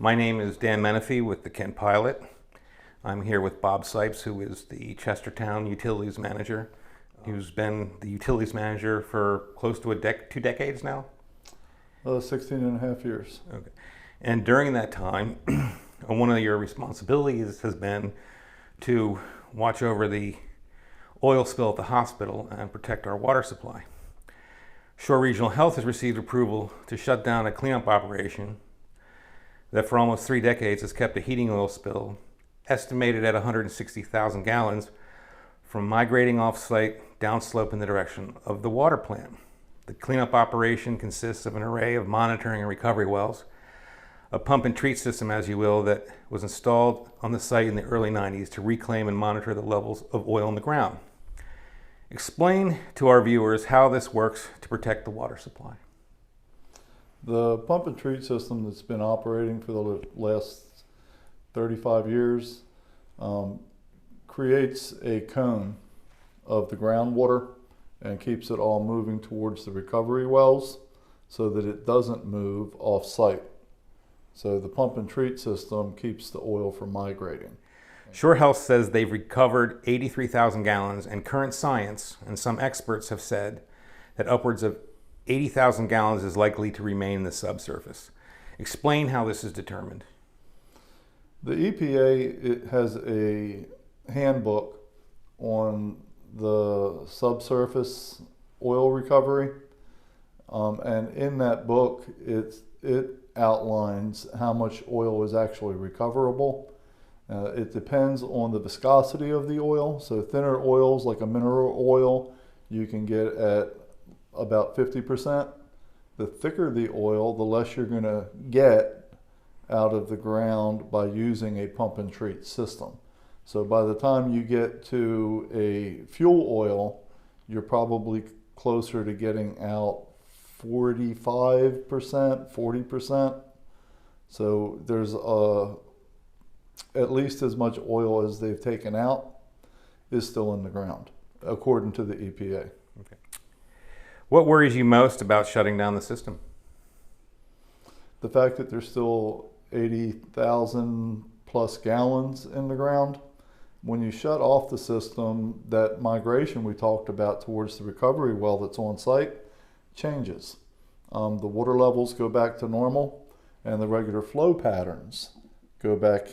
My name is Dan Menifee with the Kent Pilot. I'm here with Bob Sipes, who is the Chestertown Utilities Manager, who's been the Utilities Manager for close to 2 decades now. 16 and a half years. Okay. And during that time, one of your responsibilities has been to watch over the oil spill at the hospital and protect our water supply. Shore Regional Health has received approval to shut down a cleanup operation that for almost 3 decades has kept a heating oil spill estimated at 160,000 gallons from migrating off-site downslope in the direction of the water plant. The cleanup operation consists of an array of monitoring and recovery wells, a pump and treat system, as you will, that was installed on the site in the early 90s to reclaim and monitor the levels of oil in the ground. Explain to our viewers how this works to protect the water supply. The pump and treat system that's been operating for the last 35 years creates a cone of the groundwater and keeps it all moving towards the recovery wells so that it doesn't move off-site. So the pump and treat system keeps the oil from migrating. Shore Health says they've recovered 83,000 gallons, and current science and some experts have said that upwards of 80,000 gallons is likely to remain in the subsurface. Explain how this is determined. The EPA has a handbook on the subsurface oil recovery, and in that book it outlines how much oil is actually recoverable. It depends on the viscosity of the oil. So thinner oils like a mineral oil you can get at about 50%. The thicker the oil, the less you're going to get out of the ground by using a pump and treat system. So by the time you get to a fuel oil, you're probably closer to getting out 45%, 40%. So there's at least as much oil as they've taken out is still in the ground, according to the EPA. Okay. What worries you most about shutting down the system? The fact that there's still 80,000 plus gallons in the ground. When you shut off the system, that migration we talked about towards the recovery well that's on site changes. The water levels go back to normal and the regular flow patterns go back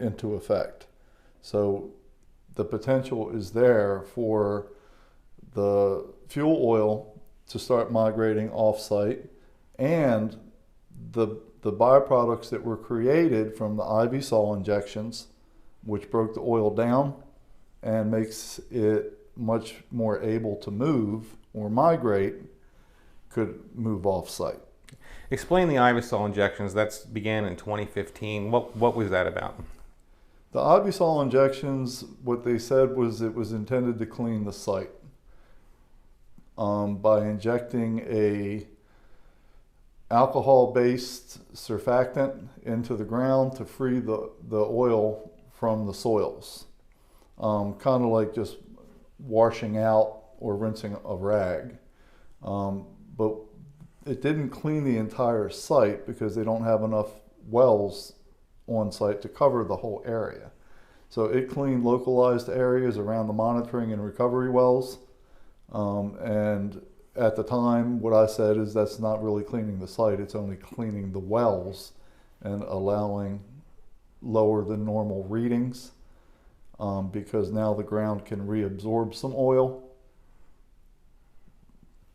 into effect. So the potential is there for the fuel oil to start migrating off-site, and the byproducts that were created from the IV sol injections, which broke the oil down and makes it much more able to move or migrate, could move off-site. Explain the Ivysol injections. That began in 2015. What was that about? The Ivysol injections, what they said was it was intended to clean the site by injecting a alcohol-based surfactant into the ground to free the oil from the soils. Kind of like just washing out or rinsing a rag. But it didn't clean the entire site because they don't have enough wells on site to cover the whole area. So it cleaned localized areas around the monitoring and recovery wells. And at the time, what I said is that's not really cleaning the site, it's only cleaning the wells and allowing lower than normal readings, because now the ground can reabsorb some oil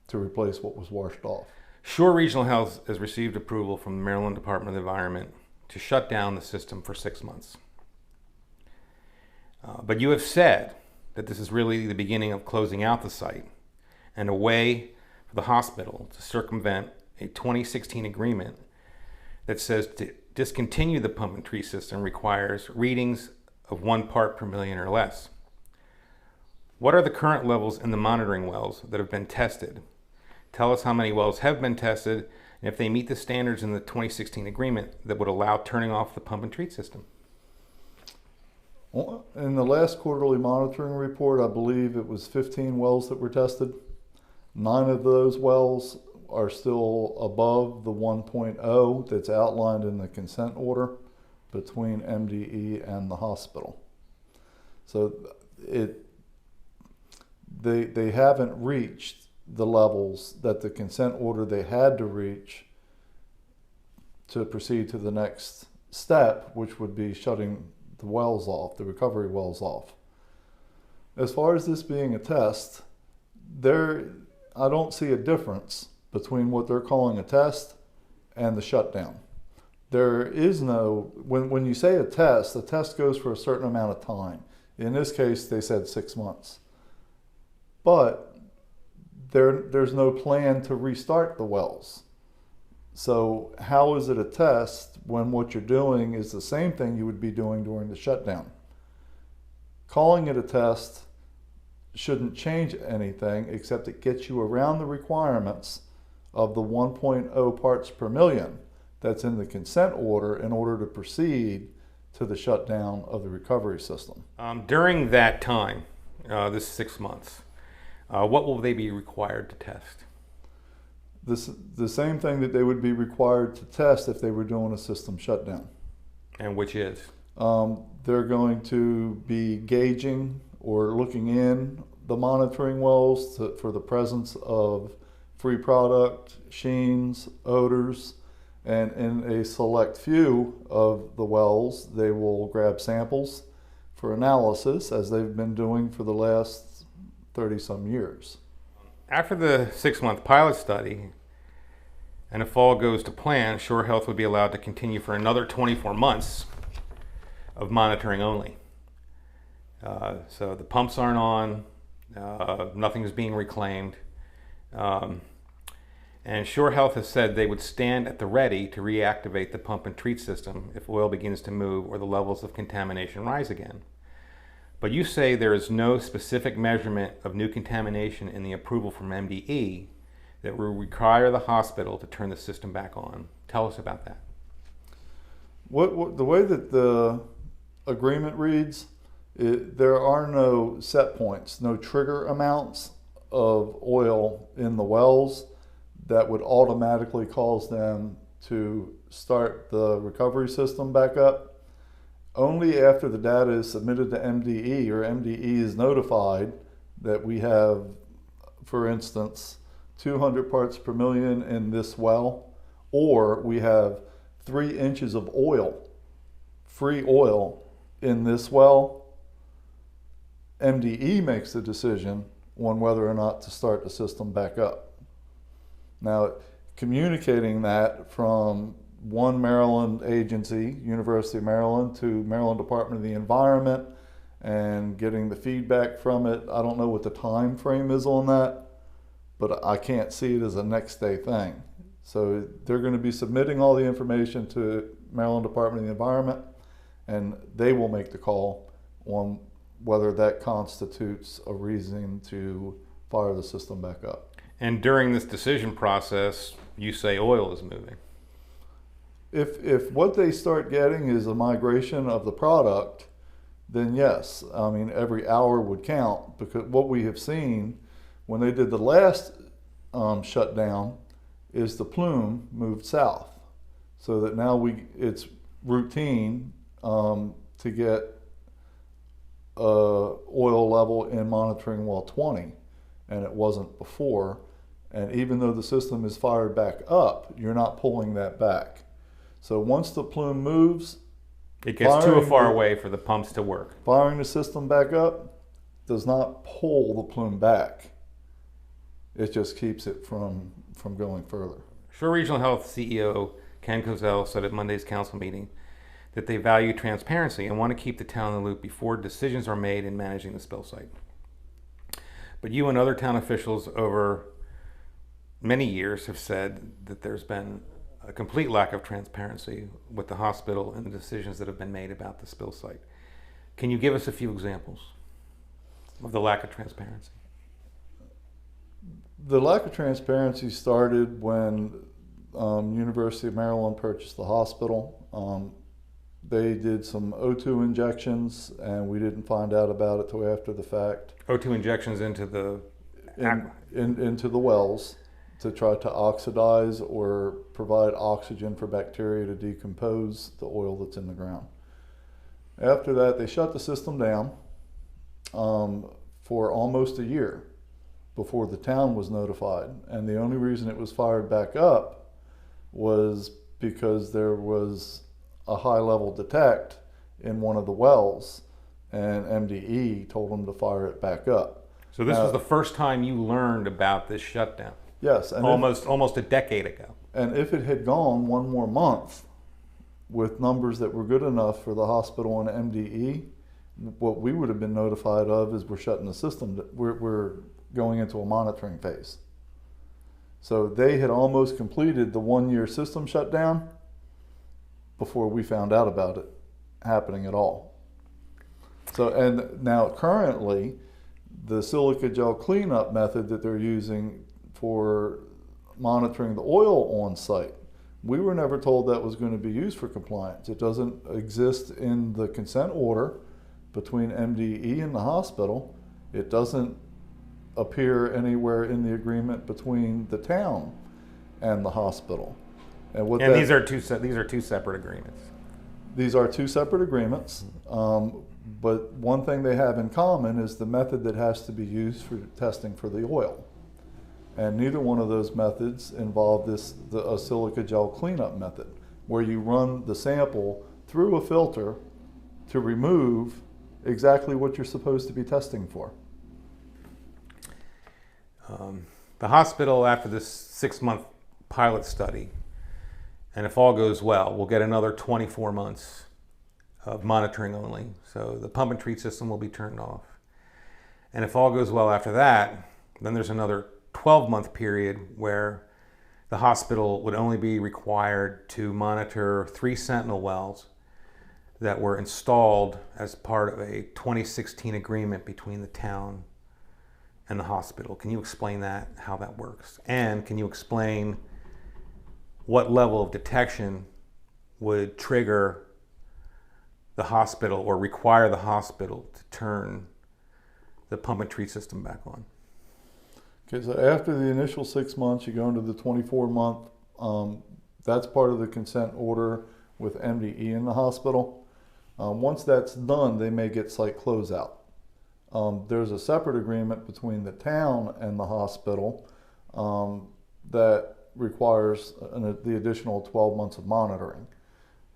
to replace what was washed off. Shore Regional Health has received approval from the Maryland Department of the Environment to shut down the system for 6 months. But you have said that this is really the beginning of closing out the site and a way for the hospital to circumvent a 2016 agreement that says to discontinue the pump and treat system requires readings of 1 part per million or less. What are the current levels in the monitoring wells that have been tested? Tell us how many wells have been tested and if they meet the standards in the 2016 agreement that would allow turning off the pump and treat system. In the last quarterly monitoring report, I believe it was 15 wells that were tested. 9 of those wells are still above the 1.0 that's outlined in the consent order between MDE and the hospital. So they haven't reached the levels that the consent order they had to reach to proceed to the next step, which would be shutting the wells off, the recovery wells off. As far as this being a test, I don't see a difference between what they're calling a test and the shutdown. There is no, when you say a test, the test goes for a certain amount of time. In this case, they said 6 months. But there's no plan to restart the wells. So how is it a test when what you're doing is the same thing you would be doing during the shutdown? Calling it a test shouldn't change anything except it gets you around the requirements of the 1.0 parts per million that's in the consent order in order to proceed to the shutdown of the recovery system. During that time, this 6 months, what will they be required to test? The same thing that they would be required to test if they were doing a system shutdown. And which is? They're going to be gauging or looking in the monitoring wells for the presence of free product, sheens, odors, and in a select few of the wells, they will grab samples for analysis, as they've been doing for the last 30-some years. After the 6-month pilot study, and if all goes to plan, Shore Health would be allowed to continue for another 24 months of monitoring only. So the pumps aren't on, nothing is being reclaimed. And Shore Health has said they would stand at the ready to reactivate the pump and treat system if oil begins to move or the levels of contamination rise again. But you say there is no specific measurement of new contamination in the approval from MDE that will require the hospital to turn the system back on. Tell us about that. The way that the agreement reads, there are no set points, no trigger amounts of oil in the wells that would automatically cause them to start the recovery system back up. Only after the data is submitted to MDE or MDE is notified that we have, for instance, 200 parts per million in this well, or we have 3 inches of oil, free oil in this well, MDE makes the decision on whether or not to start the system back up. Now, communicating that from one Maryland agency, University of Maryland, to Maryland Department of the Environment, and getting the feedback from it, I don't know what the time frame is on that, but I can't see it as a next day thing. So they're going to be submitting all the information to Maryland Department of the Environment, and they will make the call on whether that constitutes a reason to fire the system back up. And during this decision process, you say oil is moving. If what they start getting is a migration of the product, then yes, I mean, every hour would count, because what we have seen when they did the last shutdown is the plume moved south, so that now it's routine to get oil level in monitoring well 20, and it wasn't before. And even though the system is fired back up, you're not pulling that back. So once the plume moves, it gets too far away for the pumps to work. Firing the system back up does not pull the plume back. It just keeps it from going further. Shore Regional Health CEO Ken Kozel said at Monday's council meeting that they value transparency and want to keep the town in the loop before decisions are made in managing the spill site. But you and other town officials over many years have said that there's been a complete lack of transparency with the hospital and the decisions that have been made about the spill site. Can you give us a few examples of the lack of transparency? The lack of transparency started when University of Maryland purchased the hospital. They did some O2 injections, and we didn't find out about it till after the fact. O2 injections into the into the wells to try to oxidize or provide oxygen for bacteria to decompose the oil that's in the ground. After that, they shut the system down for almost a year before the town was notified. And the only reason it was fired back up was because there was a high level detect in one of the wells, and MDE told them to fire it back up. So this was the first time you learned about this shutdown? Yes. And almost a decade ago. And if it had gone one more month with numbers that were good enough for the hospital and MDE, what we would have been notified of is we're shutting the system. We're going into a monitoring phase. So they had almost completed the 1 year system shutdown before we found out about it happening at all. So, and now currently, the silica gel cleanup method that they're using for monitoring the oil on site, we were never told that was going to be used for compliance. It doesn't exist in the consent order between MDE and the hospital. It doesn't appear anywhere in the agreement between the town and the hospital. And these are two separate agreements. These are two separate agreements, but one thing they have in common is the method that has to be used for testing for the oil. And neither one of those methods involve a silica gel cleanup method, where you run the sample through a filter to remove exactly what you're supposed to be testing for. The hospital, after this 6-month pilot study, and if all goes well, we'll get another 24 months of monitoring only. So the pump and treat system will be turned off. And if all goes well after that, then there's another 12-month period where the hospital would only be required to monitor 3 Sentinel wells that were installed as part of a 2016 agreement between the town and the hospital. Can you explain that, how that works? And can you explain what level of detection would trigger the hospital or require the hospital to turn the pump and treat system back on? Okay, so after the initial 6 months, you go into the 24-month. That's part of the consent order with MDE in the hospital. Once that's done, they may get site closeout. There's a separate agreement between the town and the hospital that requires the additional 12 months of monitoring.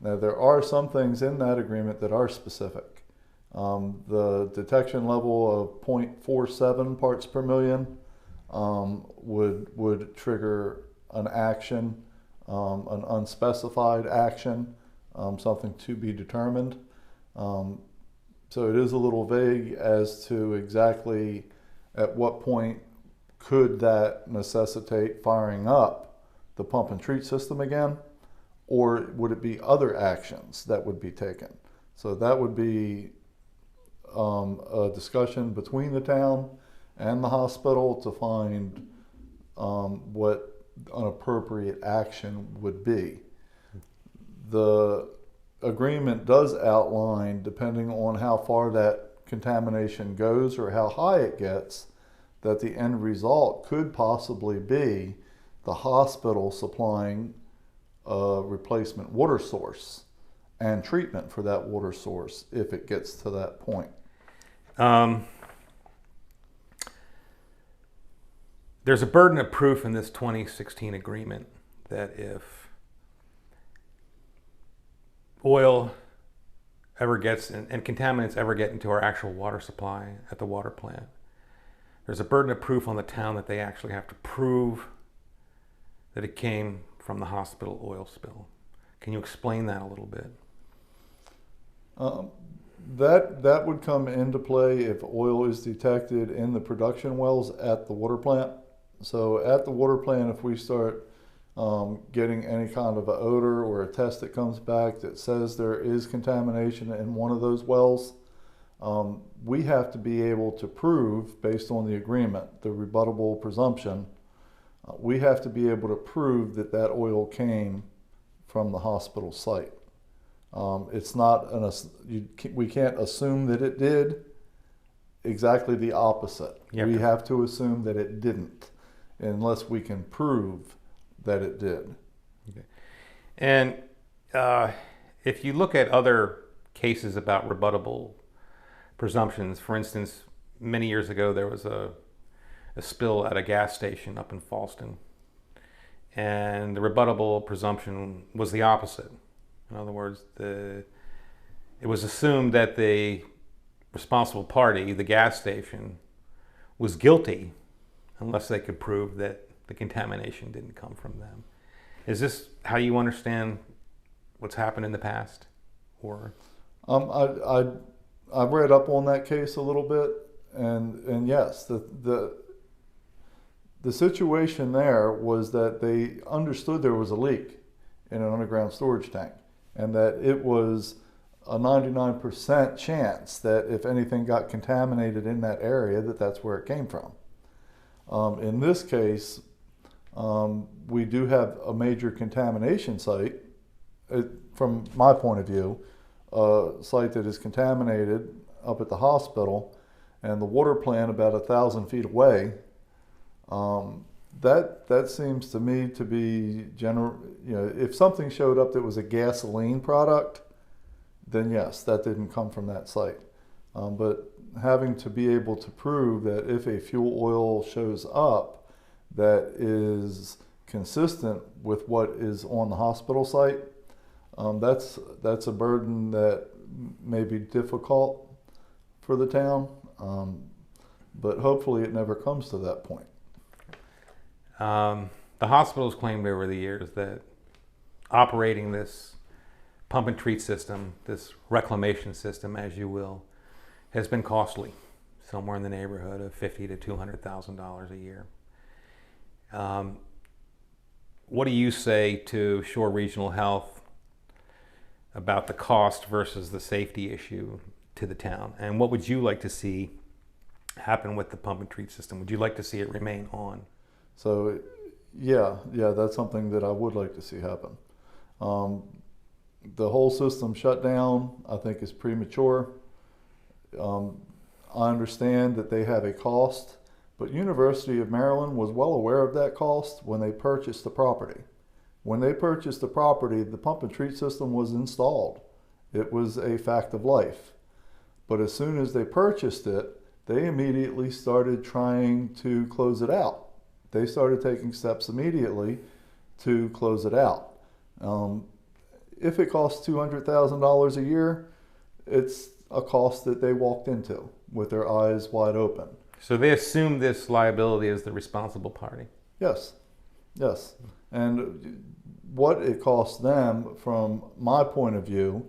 Now, there are some things in that agreement that are specific. The detection level of 0.47 parts per million would trigger an action, an unspecified action, something to be determined. So it is a little vague as to exactly at what point could that necessitate firing up the pump and treat system again, or would it be other actions that would be taken? So that would be a discussion between the town and the hospital to find what an appropriate action would be. The agreement does outline, depending on how far that contamination goes or how high it gets, that the end result could possibly be the hospital supplying a replacement water source and treatment for that water source if it gets to that point. There's a burden of proof in this 2016 agreement that if oil ever gets and contaminants ever get into our actual water supply at the water plant, there's a burden of proof on the town that they actually have to prove that it came from the hospital oil spill. Can you explain that a little bit? That would come into play if oil is detected in the production wells at the water plant. So at the water plant, if we start getting any kind of an odor or a test that comes back that says there is contamination in one of those wells, we have to be able to prove, based on the agreement, the rebuttable presumption, we have to be able to prove that that oil came from the hospital site. It's not we can't assume that it did. Exactly the opposite. We have to assume that it didn't. unless we can prove that it did. And if you look at other cases about rebuttable presumptions, for instance, many years ago there was a spill at a gas station up in Fallston, and the rebuttable presumption was the opposite. In other words, it was assumed that the responsible party, the gas station, was guilty unless they could prove that the contamination didn't come from them. Is this how you understand what's happened in the past? Or I read up on that case a little bit, and yes, the situation there was that they understood there was a leak in an underground storage tank, and that it was a 99% chance that if anything got contaminated in that area, that's where it came from. In this case, we do have a major contamination site. From my point of view, a site that is contaminated up at the hospital, and the water plant about 1,000 feet away. That seems to me to be if something showed up that was a gasoline product, then yes, that didn't come from that site. But having to be able to prove that if a fuel oil shows up that is consistent with what is on the hospital site, that's a burden that may be difficult for the town, but hopefully it never comes to that point. The hospital's claimed over the years that operating this pump and treat system, this reclamation system, as you will, has been costly, somewhere in the neighborhood of $50,000 to $200,000 a year. What do you say to Shore Regional Health about the cost versus the safety issue to the town? And what would you like to see happen with the pump and treat system? Would you like to see it remain on? So, yeah, that's something that I would like to see happen. The whole system shut down, I think, is premature. I understand that they have a cost, but University of Maryland was well aware of that cost when they purchased the property. When they purchased the property, the pump and treat system was installed. It was a fact of life. But as soon as they purchased it, they immediately started trying to close it out. They started taking steps immediately to close it out. If it costs $200,000 a year, it's a cost that they walked into with their eyes wide open. So they assume this liability as the responsible party? Yes. And what it costs them, from my point of view,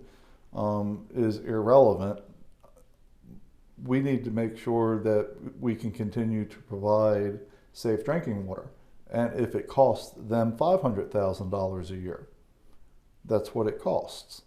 is irrelevant. We need to make sure that we can continue to provide safe drinking water. And if it costs them $500,000 a year, that's what it costs.